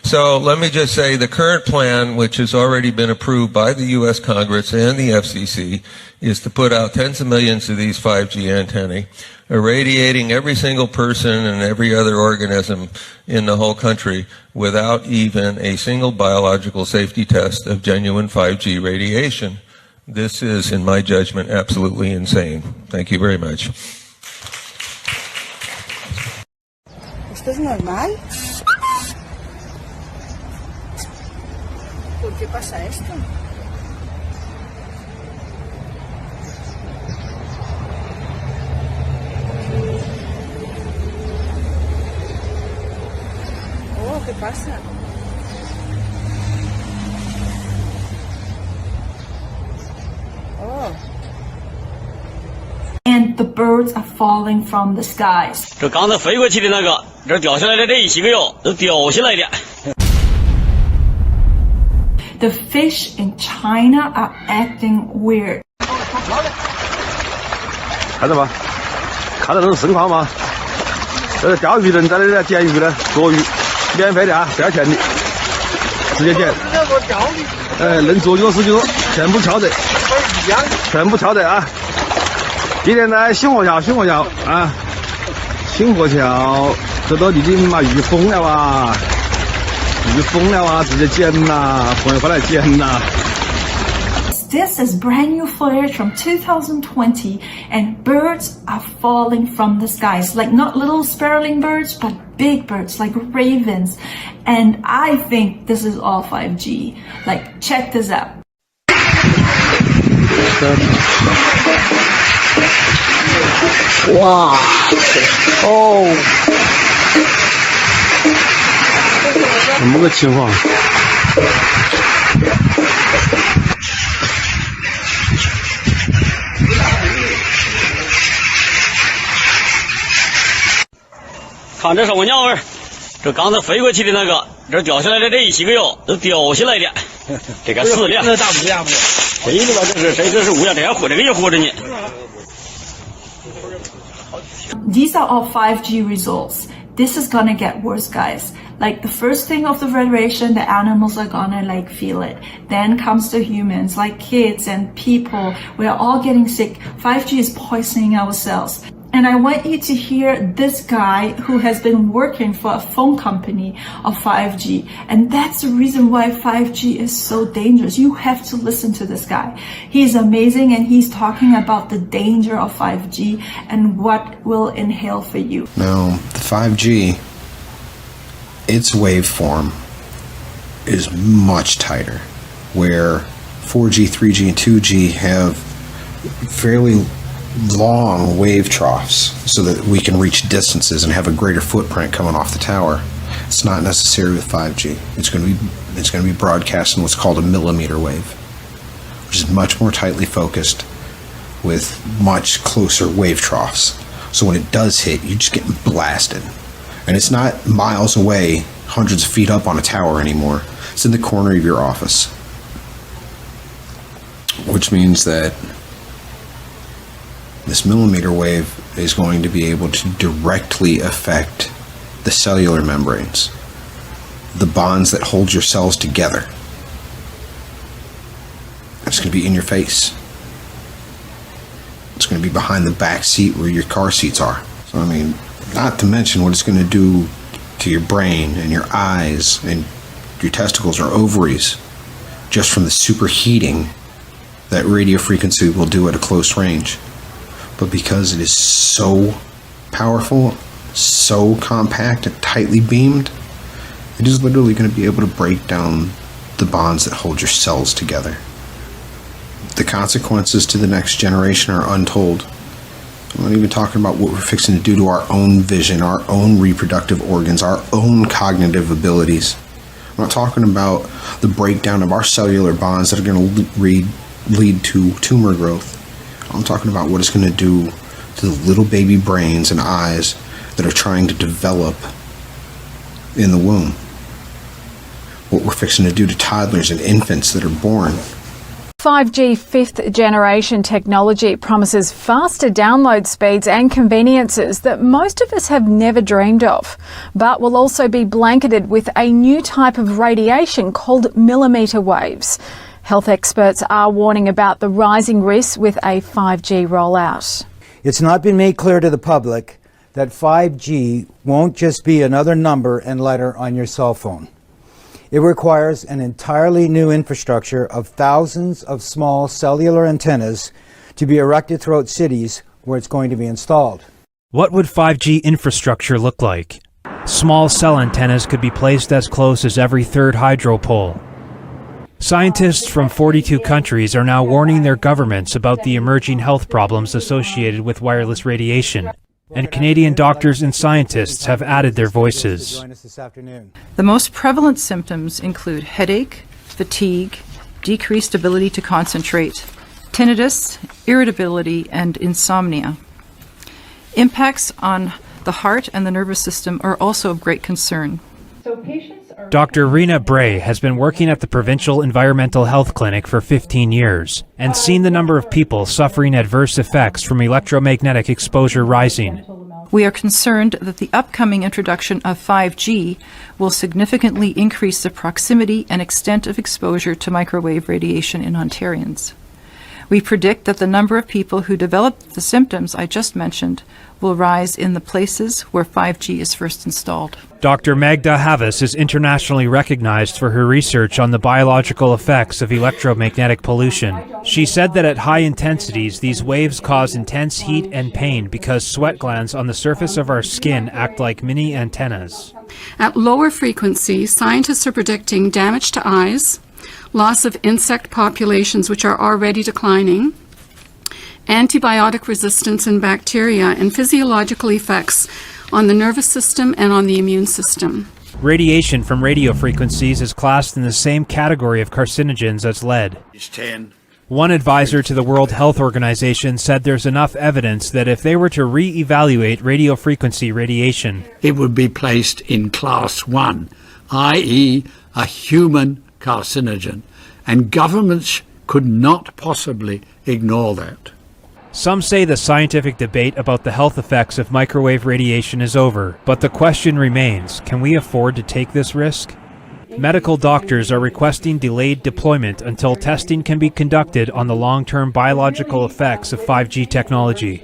So let me just say the current plan, which has already been approved by the U.S. Congress and the FCC, is to put out tens of millions of these 5G antennae, irradiating every single person and every other organism in the whole country without even a single biological safety test of genuine 5G radiation. This is, in my judgment, absolutely insane. Thank you very much. ¿Esto es normal? ¿Por qué pasa esto? Oh, ¿qué pasa? Oh. And the birds are falling from the skies. 这刚才飞过去的那个，这掉下来的这一些个哟，都掉下来的。The fish in China are acting weird. 看到吗？看到那种盛况吗？这是钓鱼人在那里捡鱼的，捉鱼，免费的啊，不要钱的，直接捡。能捉就全部敲得，全部敲得啊！今天在新河桥啊，新河桥这都已经嘛遇疯了啊！遇疯了啊！直接捡啦，朋友快来捡啦！ This is brand new footage from 2020 and birds are falling from the skies. Like not little sparrowing birds, but big birds like ravens. And I think this is all 5G. Like check this out. Wow. Oh. 怎么个情况？看这什么鸟儿？这刚才飞过去的那个，这掉下来的这一些个哟，都掉下来的。这个死了，这大乌鸦不？谁的吧？这是谁？这是乌鸦，这还活，这个也活着呢。These are all 5G results. This is gonna get worse, guys. Like the first thing of the radiation, the animals are gonna like feel it. Then comes the humans, like kids and people. We are all getting sick. 5G is poisoning our cells. And I want you to hear this guy who has been working for a phone company of 5G. And that's the reason why 5G is so dangerous. You have to listen to this guy. He's amazing and he's talking about the danger of 5G and what will inhale for you. Now, the 5G, its waveform is much tighter, where 4G, 3G, and 2G have fairly long wave troughs so that we can reach distances and have a greater footprint coming off the tower. It's not necessary with 5G. It's going to be broadcast in what's called a millimeter wave, which is much more tightly focused with much closer wave troughs. So when it does hit, you just get blasted. And it's not miles away, hundreds of feet up on a tower anymore. It's in the corner of your office, which means that this millimeter wave is going to be able to directly affect the cellular membranes, the bonds that hold your cells together. It's going to be in your face. It's going to be behind the back seat where your car seats are. So, I mean, not to mention what it's going to do to your brain and your eyes and your testicles or ovaries just from the superheating that radio frequency will do at a close range. But because it is so powerful, so compact and tightly beamed, it is literally going to be able to break down the bonds that hold your cells together. The consequences to the next generation are untold. I'm not even talking about what we're fixing to do to our own vision, our own reproductive organs, our own cognitive abilities. I'm not talking about the breakdown of our cellular bonds that are going to lead to tumor growth. I'm talking about what it's going to do to the little baby brains and eyes that are trying to develop in the womb. What we're fixing to do to toddlers and infants that are born. 5G fifth generation technology promises faster download speeds and conveniences that most of us have never dreamed of, but will also be blanketed with a new type of radiation called millimetre waves. Health experts are warning about the rising risks with a 5G rollout. It's not been made clear to the public that 5G won't just be another number and letter on your cell phone. It requires an entirely new infrastructure of thousands of small cellular antennas to be erected throughout cities where it's going to be installed. What would 5G infrastructure look like? Small cell antennas could be placed as close as every third hydro pole. Scientists from 42 countries are now warning their governments about the emerging health problems associated with wireless radiation. And Canadian doctors and scientists have added their voices. The most prevalent symptoms include headache, fatigue, decreased ability to concentrate, tinnitus, irritability, and insomnia. Impacts on the heart and the nervous system are also of great concern. Dr. Rena Bray has been working at the Provincial Environmental Health Clinic for 15 years and seen the number of people suffering adverse effects from electromagnetic exposure rising. We are concerned that the upcoming introduction of 5G will significantly increase the proximity and extent of exposure to microwave radiation in Ontarians. We predict that the number of people who develop the symptoms I just mentioned will rise in the places where 5G is first installed. Dr. Magda Havas is internationally recognized for her research on the biological effects of electromagnetic pollution. She said that at high intensities, these waves cause intense heat and pain because sweat glands on the surface of our skin act like mini antennas. At lower frequencies, scientists are predicting damage to eyes, loss of insect populations which are already declining, antibiotic resistance in bacteria, and physiological effects on the nervous system and on the immune system. Radiation from radio frequencies is classed in the same category of carcinogens as lead. One advisor to the World Health Organization said there's enough evidence that if they were to re-evaluate radio frequency radiation, it would be placed in class 1, i.e. a human carcinogen, and governments could not possibly ignore that. Some say the scientific debate about the health effects of microwave radiation is over, but the question remains, can we afford to take this risk? Medical doctors are requesting delayed deployment until testing can be conducted on the long-term biological effects of 5G technology.